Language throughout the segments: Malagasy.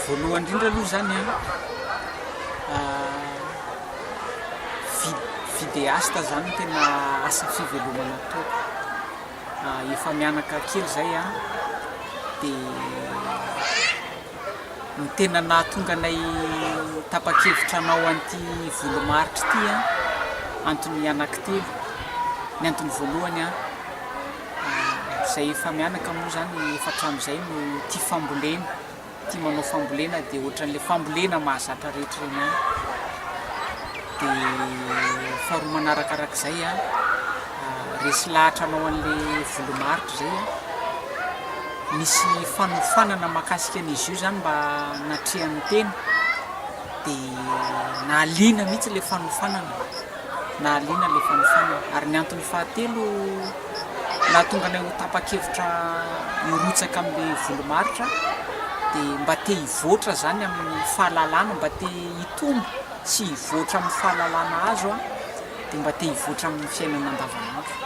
voalohany indrindra aloha zany a vidéaste zany tena asa fivelomana ataoko. Efa mianaka kely zay a dia ny tena nahatonga anay tapa-kevitra anao an'ity volomaritra ity a antony anankitelo. Ny antony voalohany a zay efa mianaka moa zany efa hatramin'izay no tia fambolena, tia manao fambolena dia ohatran'ilay fambolena mahazatra rehetra reny any. Dia faharoa manarakarak'izay a resy lahatra anao an'ilay volomaritra zay a misy fanofanana mahakasika an'izy io zany mba natrehan'ny tena dia nahaliana mihitsy ilay fanofanana, nahaliana ilay fanofanana. Ary ny antony fahatelo nahatonga anay ho tapa-kevitra hirotsaka amin'ilay volomaritra dia mba te hivoatra zany amin'ny fahalalana, mba te hitombo sy hivoatra amin'ny fahalalana azo a dia mba te hivoatra amin'ny fiainana andavanandro.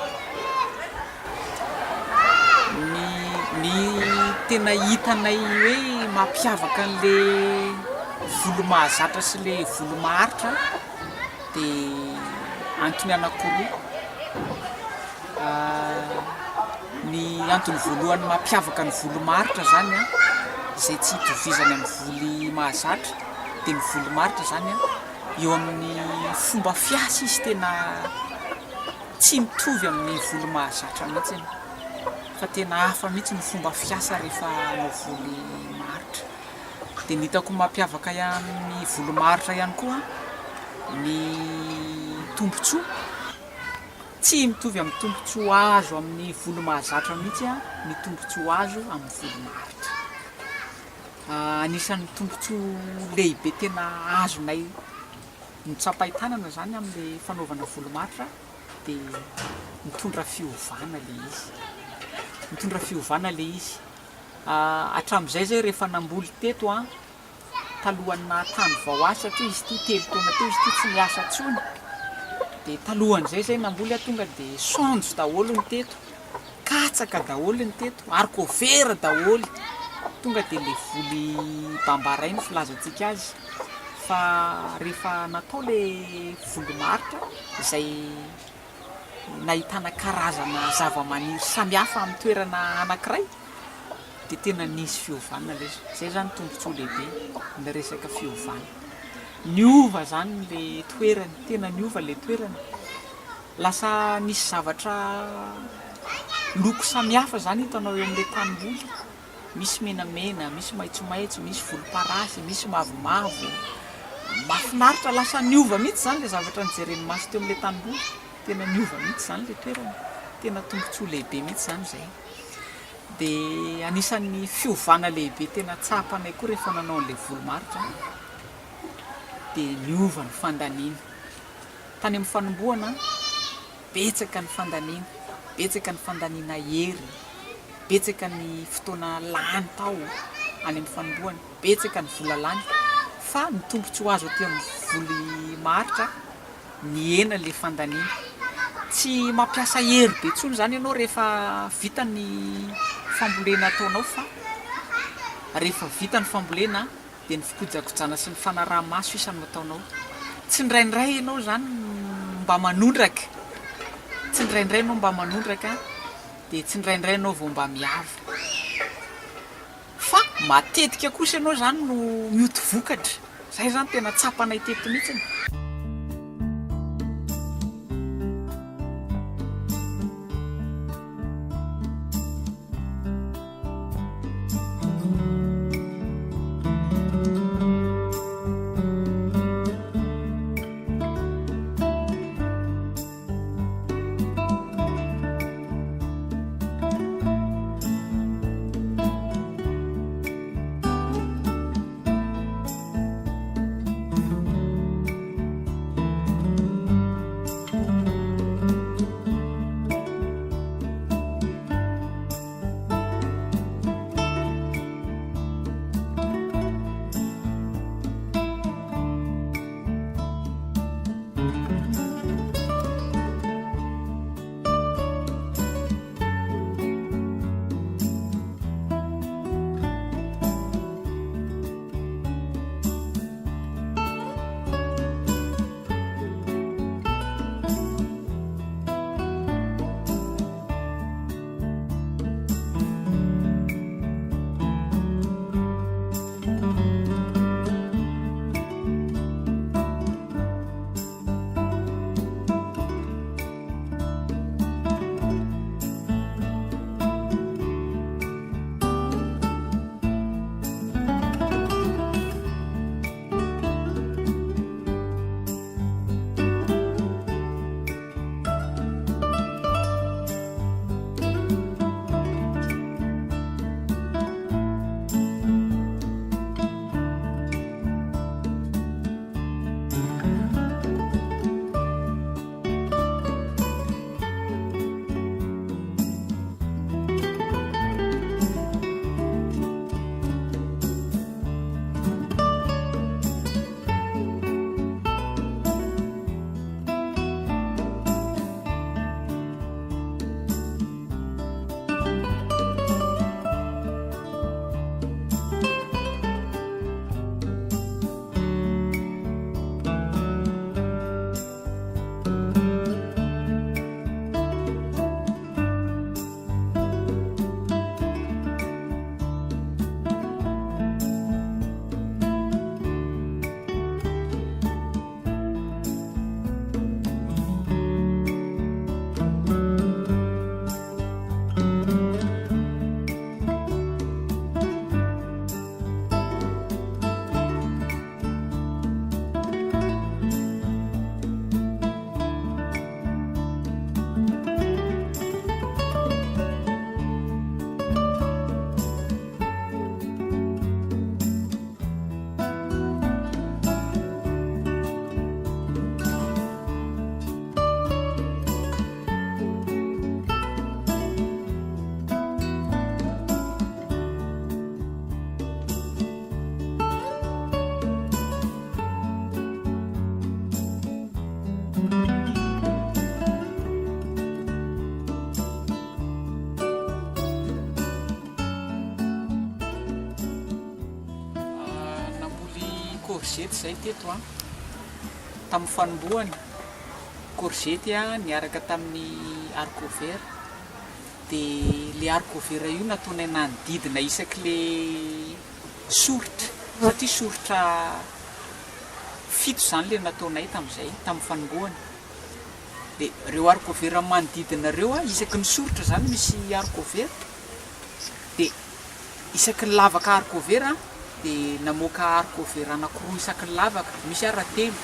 Ny tena hitanay hoe mampiavaka an'ilay volo mahazatra sy ilay volo maharitra dia antony anankoroa. Ny antony voalohany mampiavaka ny volo maharitra zany a izay tsy hitovizany amin'ny voly mahazatra dia ny volo maharitra zany a eo amin'ny fomba fiasa izy tena tsy mitovy amin'ny volo mahazatra mihitsy fa tena hafa mihitsy ny fomba fiasa rehefa anao voly maharitra. Dia ny hitako mampiavaka amin'ny volo maharitra ihany koa ny tombontsoa tsy mitovy amin'ny tombontsoa azo amin'ny volo mahazatra mihitsy a ny tombontsoa azo amin'ny volo maharitra. Anisan'ny tombontsoa lehibe tena azonay nitsapaitanana zany amin'ilay fanaovana volo maharitra dia mitondra fiovana ilay izy, mitondra fiovana ilay izy. Hatramin'izay zay rehefa namboly teto a talohan'ny nahatany vao azy satria izy ity telo taona teo izy ity tsy miasa intsony. Dia talohan'izay zay namboly tonga dia sonjo daholo ny teto, katsaka daholo ny teto, arikovera daholo. Tonga dia ilay voly bambaray ny filazantsika azy. Fa rehefa natao ilay volo maharitra izay nahitana karazana zava-maniry samihafa amin'ny toerana anankiray dia tena nisy fiovana ilay zay zany tombontsoa lehibe ny resaka fiovana. Niova zany ilay toerana, tena niova ilay toerana. Lasa nisy zavatra loko samihafa zany hitanao eo amin'ilay tanimboly. Misy menamena, misy maitsomaitso, misy volomparasy, misy mavomavo. Mahafinaritra, lasa niova mihitsy zany ilay zavatra nijeren'ny maso teo amin'ilay tanimboly. Tena niova mihitsy zany ilay toerana. Tena tombontsoa lehibe mihitsy zany izay. Dia anisan'ny fiovana lehibe tena tsapanay koa rehefa nanao an'ilay volo maharitra dia niova ny fandaniana. Tany amin'ny fanombohana betsaka ny fandaniana, betsaka ny fandaniana hery, betsaka ny fotoana lany tao any amin'ny fanombohana, betsaka ny vola lany. Fa ny tombontsoa azo aty amin'ny voly maharitra ny hena ilay fandaniana. Tsy mampiasa hery be intsony zany ianao rehefa vita ny fambolena ataonao fa rehefa vita ny fambolena dia ny fikojakojana sy ny fanaraha-maso isan'ny ataonao. Tsy ndraindray ianao zany mba manondraka, tsy ndraindray ianao mba manondraka dia tsy ndraindray ianao vao mba miava. Fa matetika kosa ianao zany no mioty vokatra. Zay zany tena tsapanay teto mihitsy. courgette zay teto a tamin'ny fanombohany courgette a niaraka tamin'ny haricot vert dia le haricot vert io nataonay nanodidina isaky le soritra satria soritra fito zany le nataonay tamin'izay tamin'ny fanombohany dia reo haricot vert manodidina reo a isaky ny soritra zany misy haricot vert dia isaky ny lavaka haricot vert a dia namoaka haricot vert anankiroa isaky ny lavaka misy telo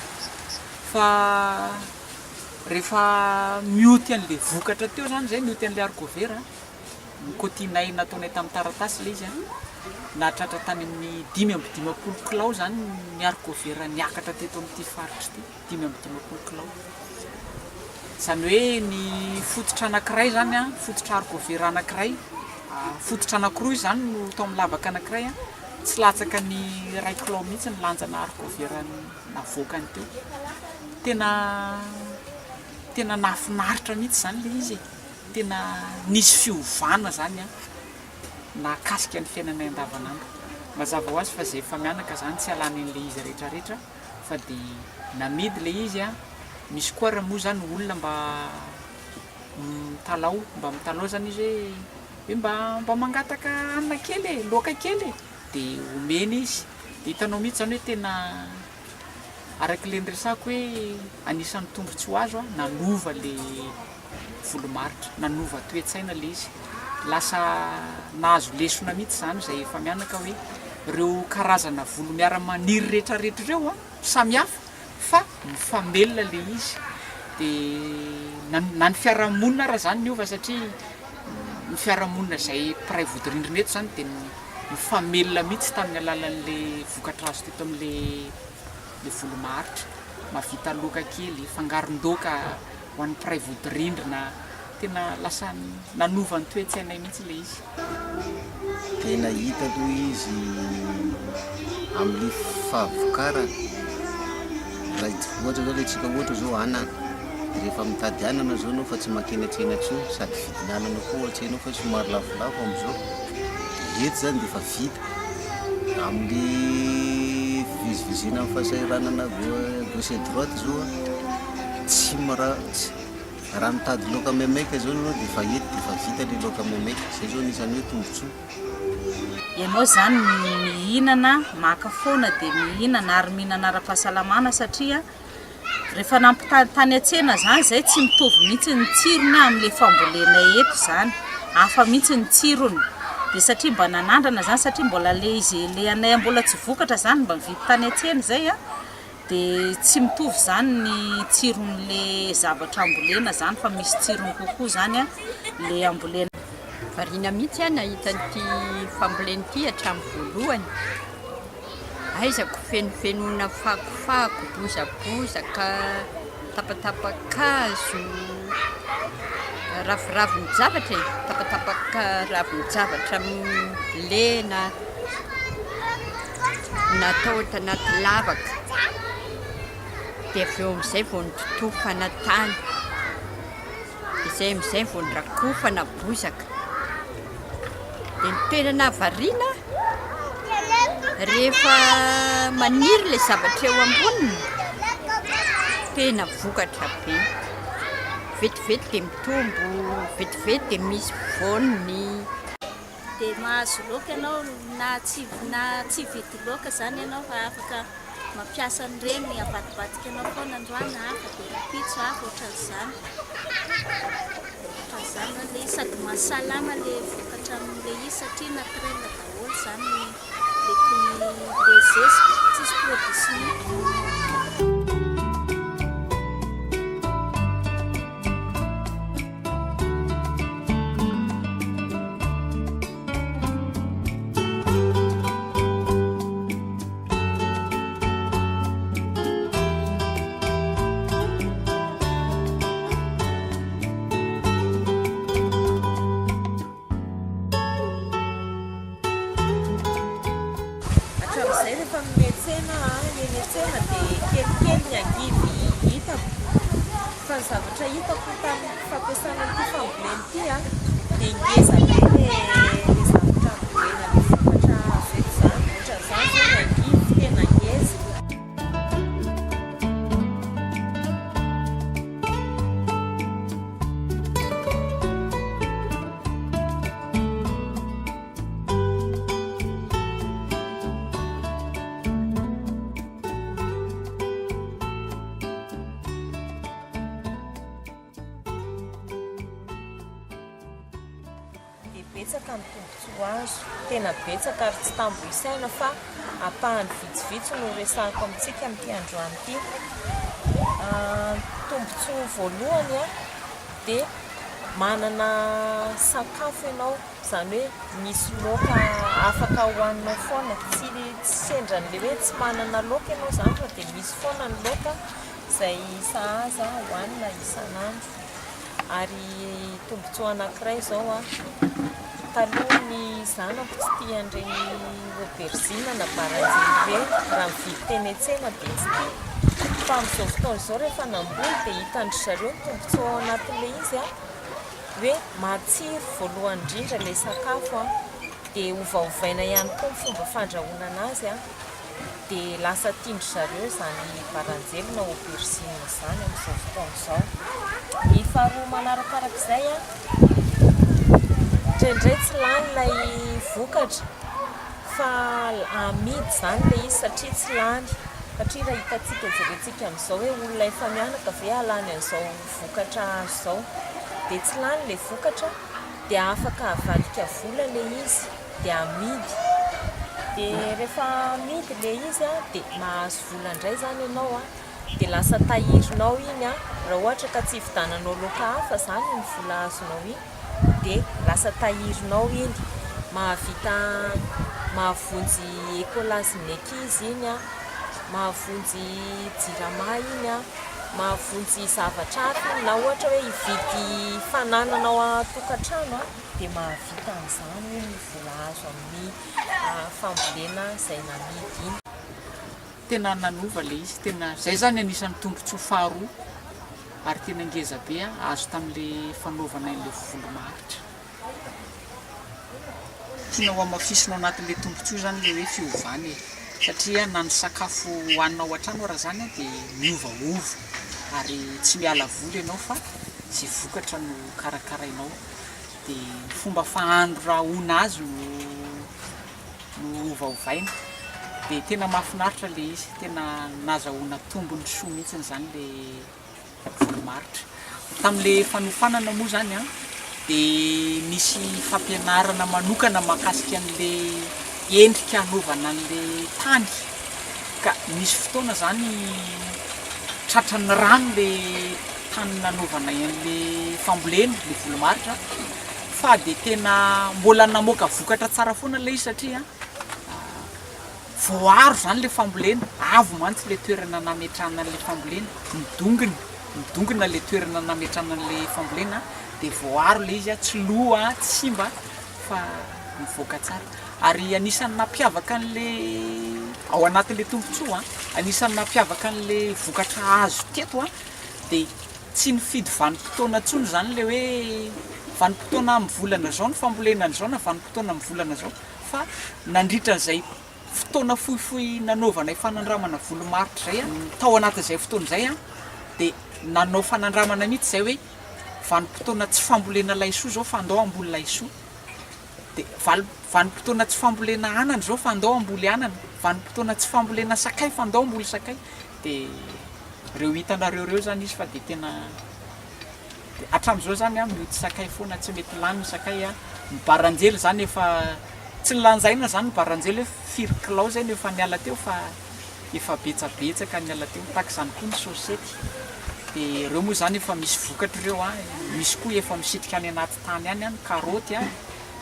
fa rehefa mioty an'le vokatra teo zany zay mioty an'le haricot vert a nikotinay nataonay tamin'ny taratasy le izy a nahatratra tany amin'ny 5-20 kilao zany ny haricot vert niakatra teto amin'ity faritra ity 5-20 kilao zany hoe ny fototra anankiray zany a fototra haricot vert anankiray fototra anankiroa zany no tao amin'ny lavaka anankiray a tsy latsaka ny 1 kilao mihitsy ny lanjana haricot vert navoakany teo tena nahafinaritra mihitsy zany le izy tena nisy fiovana zany a nakasika ny fiainanay andavanandro mazava ho azy fa zay efa mianaka zany tsy alany an'le izy rehetrarehetra fa dia namidy le izy a misy koa raha moa zany olona mba mitalao zany izy hoe mba mangataka hanina kely loaka kely dia omeny izy dia hitanao mihitsy zany hoe tena araka le niresako hoe anisan'ny tombontsi ho azo a nanova le volomaritra nanova toe-tsaina le izy lasa nahazo lesona mihitsy zany zay efa mianaka hoe reo karazana volo miara-maniry rehetrarehetra ireo a samihafa fa mifamelona le izy dia na ny fiarahamonina raha zany niova satria ny fiarahamonina zay mpiray vodirindrina eto zany dia mifamelona mihitsy tamin'ny alalan'le vokatra azo teto amin'le volomaritra mavita loka kely fangaron-doka ho an'ny mpiray vodirindrina tena lasa nanova ny toe-tsainay mihitsy le izy tena hita aloha izy amin'ny fahavokarany raha ohatra zao le tsika ohatra zao anana rehefa mitady anana zao anao fa tsy makenatrenatsy io sady vidinanana koa ohatra ianao fa somary lafolafo am'izao eto zany dia efa vita amin'ny vizivizina amin'ny fahasahiranana gauche et droite zao tsy raha mitady loka maimaika zao anao dia efa eto dia efa vita le loka maimaika zay zao anisany hoe tombotsoa ianao zany mihinana maka foana dia mihinana ary mihinana ara-pahasalamana satria rehefa nampitany an-tsena zany zay tsy mitovy mihitsy ny tsirony amin'le fambolena eto zany hafa mihitsy ny tsirony dia satria mba nanandrana zany satria mbola le izy le anay mbola tsy vokatra zany mba mividy tany an-tsena zay a dia tsy mitovy zany ny tsiron'le zavatra ambolena zany fa misy tsirony kokoa zany a le ambolena variana mihitsy a nahita n'ity fambolena ity hatramin'ny voalohany aizako fenofenona fakofako bozabozaka tapatapakazo raviraviny zavatra e tapatapaka raviny zavatra lena natao tanaty lavaka dia avy eo amin'izay vao nitotofana tany izay amin'izay vao nirakofana bozaka dia nitenana variana rehefa maniry le zavatra eo amboniny tena vokatra be vetivety dia mitombo vetivety dia misy voniny dia mahazo loka ianao na tsy vidy loka zany ianao fa afaka mampiasa an'ireny avadibadika anao foana androany hafa dia rapitso hafa ohatran'izany le sady mahasalama le vokatra amin'le izy satria naturel daholo zany le zezika tsisy produit chimique zavatra hitako tamin'ny fampiasana ity fambolena ity a dia ngeza be le zavatra ambolena le vokatra azo eto zany ohatra zany zao ny angivy tena ngeza betsaka ny tombontsoa azo, tena betsaka ary tsy tambo isaina fa apahany vitsivitsy no resahako amintsika amin'ity androany ity. Tombontsoa voalohany a dia manana sakafo ianao, izany hoe misy laoka afaka hohaninao foana, tsy sendran'le hoe tsy manana laoka ianao izany fa dia misy foana ny laoka izay sahaza hohanina isan'andro. Ary tombontsoa anankiray izao a, taloha ny zanako tsy tia an'ireny aubergine na baranjely ireny, raha mividy teny an-tsena dia tsy tia. Fa amin'izao fotoana izao rehefa namboly dia hitandry zareo ny tombontsoa ao anatin'ilay izy a, hoe matsiro voalohany indrindra ilay sakafo a, dia ovaovaina ihany koa ny fomba fandrahoana anazy a, dia lasa tiandry zareo izany baranjely na aubergine izany amin'izao fotoana izao. Ny faharoa manarakarak'izay a, indraindray tsy lany ilay vokatra fa amidy izany ilay izy satria tsy lany. Satria raha hitantsika jerentsika amin'izao hoe olona efa mianaka ve halany an'izao vokatra azo izao, dia tsy lany ilay vokatra dia afaka avadika vola ilay izy dia amidy. Dia rehefa amidy ilay izy a dia mahazo vola indray izany ianao a, dia lasa tahirinao iny a, raha ohatra ka tsy hividananao laoka hafa izany ny vola azonao iny dia lasa tahirinao iny, mahavonjy écolazy-ny ankizy iny a, mahavonjy jirama iny a, mahavonjy zavatra hafa na ohatra hoe hividy fanananao atokantrano a, dia mahavita an'izany ny vola azo amin'ny fambolena izay namidy iny. Tena nanova le izy, tena zay zany anisan'ny tombontsoa faharoa ary tena ngeza be azo tamin'le fanaovana an'ilay volomaritra. Tianao amafisinao anatin'le tombontsoa zany le hoe fiovana satria na ny sakafo hohaninao an-trano raha zany dia miovaova ary tsy miala voly ianao fa tsy vokatra no karakarainao. Dia fomba fahandro raha hoana azy no ovaovaina. Dia tena mahafinaritra le izy, tena nazahoana tombony soa mihitsy zany le volomaritra. Tamin'le fanofanana moa zany a, dia misy fampianarana manokana mahakasika an'le endrika hanaovana an'le tany. Ka misy fotoana zany tratran'ny rano le tany nanaovana an'le fambolena, le volomaritra, fa dia tena mbola namoaka vokatra tsara foana le izy satria voaro zany le fambolena, avo mantsy le toerana nametrahana an'le fambolena, midongona le toerana nametrahana an'le fambolena, dia voaro le izy a, tsy lo a, tsy simba fa mivoaka tsara. Ary anisan'ny nampiavaka an'le ao anatin'le tombontsoa a, anisan'ny nampiavaka an'le vokatra azo teto a, dia tsy nifidy vanim-potoana intsony zany le hoe vanim-potoana amin'ny volana zao ny fambolena an'izao na vanim-potoana amin'ny volana zao, fa nandritra an'izay fotoana fohifohy nanaovana fanandramana volomaritra zay a, tao anatin'izay fotoana izay a, dia nanao fanandramana mihitsy zay hoe vanim-potoana tsy fambolena laisoa zao fa andao amboly laisoa, dia vanim-potoana tsy fambolena anana zao fa andao amboly anana, vanim-potoana tsy fambolena sakay fa andao amboly sakay. Dia reo hitanareo reo zany izy fa dia tena hatramin'izao zany a mihody sakay foana, tsy mety lany ny sakay a. Ny baranjely zany efa tsy nilanjaina zany ny baranjely hoe firy kilao zay no efa niala teo fa efa betsabetsaka niala teo, tahaka izany koa ny sôsety. Dia ireo moa zany efa misy vokatra ireo a, misy koa efa misitrika any anaty tany any a, ny karaoty a,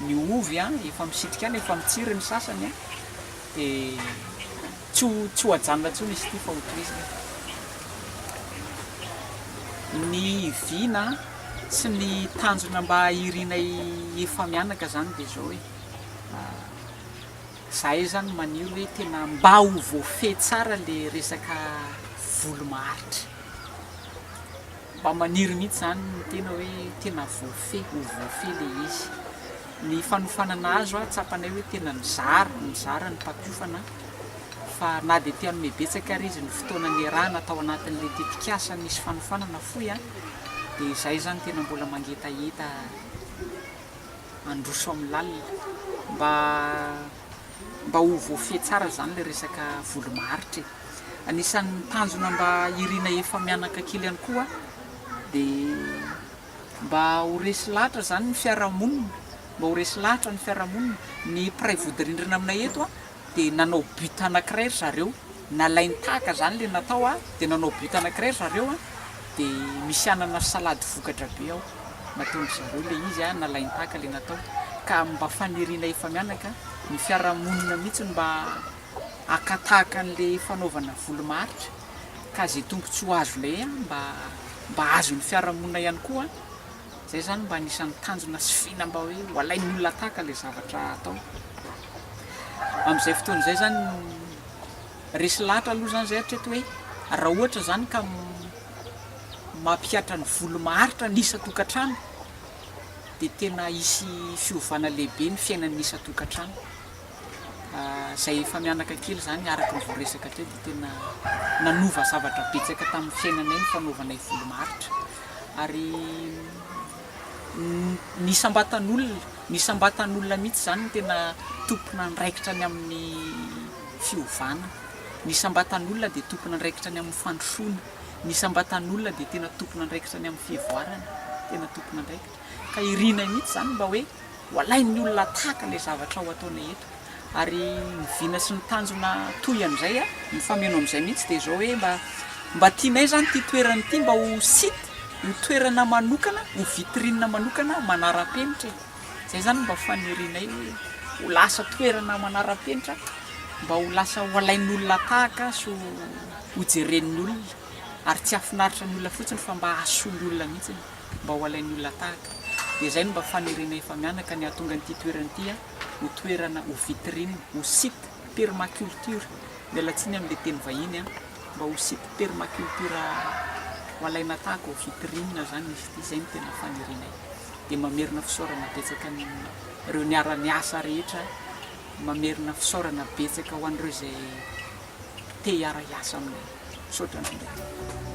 ny ovy a, efa misitrika any, efa mitsiry ny sasany a, dia tsy ho ajanona intsony izy ity fa hotoizina. Ny vina sy ny tanjona mba hirinay efa mianaka zany dia zao hoe zahay zany maniry hoe tena mba ho voafehy tsara le resaka volomaritra, mba maniry mihitsy zany ny tena hoe tena voafehy, ho voafehy le izy. Ny fanofanana azo a tsapanay hoe tena nizara ny mpakiofana, fa na dia te hanome betsaka ary izy ny fotoana niarahana tao anatin'le tetikasa nisy fanofanana fohy a, dia izay zany tena mbola mangetaheta androso amin'ny lalina mba ho voafehy tsara zany le resaka volomaritra. Anisan'ny tanjona mba irina efa mianaka kely ihany koa dia mba ho resy lahatra zany ny fiarahamonina mba ho resy lahatra ny fiarahamonina. Ny mpiray vodirindrina aminay eto a dia nanao but anankiray zareo, nalainy tahaka zany le natao a, dia nanao but anankiray zareo a, dia misy anana salady vokatra be ao nataony zareo le izy a, nalainy tahaka le natao. Ka mba faniriana efa mianaka ny fiarahamonina mihitsy mba akatahaka an'le fanaovana volomaritra, ka zay tombontsoa azo le mba azo ny fiarahamonina ihany koa. Zay zany mba anisan'ny tanjona sy fina mba hoe ho alain'ny olona tahaka le zavatra atao. Amin'izay fotoana izay zany resy lahatra aloha zany zay hatreto hoe raha ohatra zany ka mampiatra ny volomaritra ny isa-tokantrano dia tena hisy fiovana lehibe ny fiainan'ny isa-tokantrano. Zay efa mianaka kely zany araka ny voaresaka teo dia tena nanova zavatra betsaka tamin'ny fiainanay ny fanaovanay volomaritra. Ary ny sambatan'olona mihitsy zany tena tompona ndraikitra ny amin'ny fiovana. Ny sambatan'olona dia tompona ndraikitra ny amin'ny fandrosoana. Ny sambatan'olona dia tena tompona ndraikitra ny amin'ny fivoarana, tena tompona ndraikitra. Ka irina mihitsy zany mba hoe ho alain'ny olona tahaka le zavatra ao ataonay eto. Ary ny vina sy ny tanjona toy an'izay a, ny fameno amin'izay mihitsy dia zao hoe mba tianay zany ty toerana ity mba ho site, ho toerana manokana, ho vitrine manokana manara-penitra. Zay zany mba fanirianay ho lasa toerana manara-penitra, mba ho lasa ho alain'ny olona tahaka so ho jeren'ny olona. Ary tsy afinaritra ny olona fotsiny fa mba ahasoan'ny olona mihitsy mba ho alain'ny olona tahaka. Dia zay no mba fanirianay efa mianaka ny ahatonga n'ity toerana ity ho toerana, ho vitrine, ho site permaculture. Miala tsiny amin'ilay teny vahiny mba ho site permaculture ho alaina tahaka, ho vitrine zany izy ity. Zay no tena fanirianay. Dia mamerina fisaorana betsaka ireo niara-niasa rehetra, mamerina fisaorana betsaka ho an'ireo izay te hiara-iasa aminay. Saotra indrindra.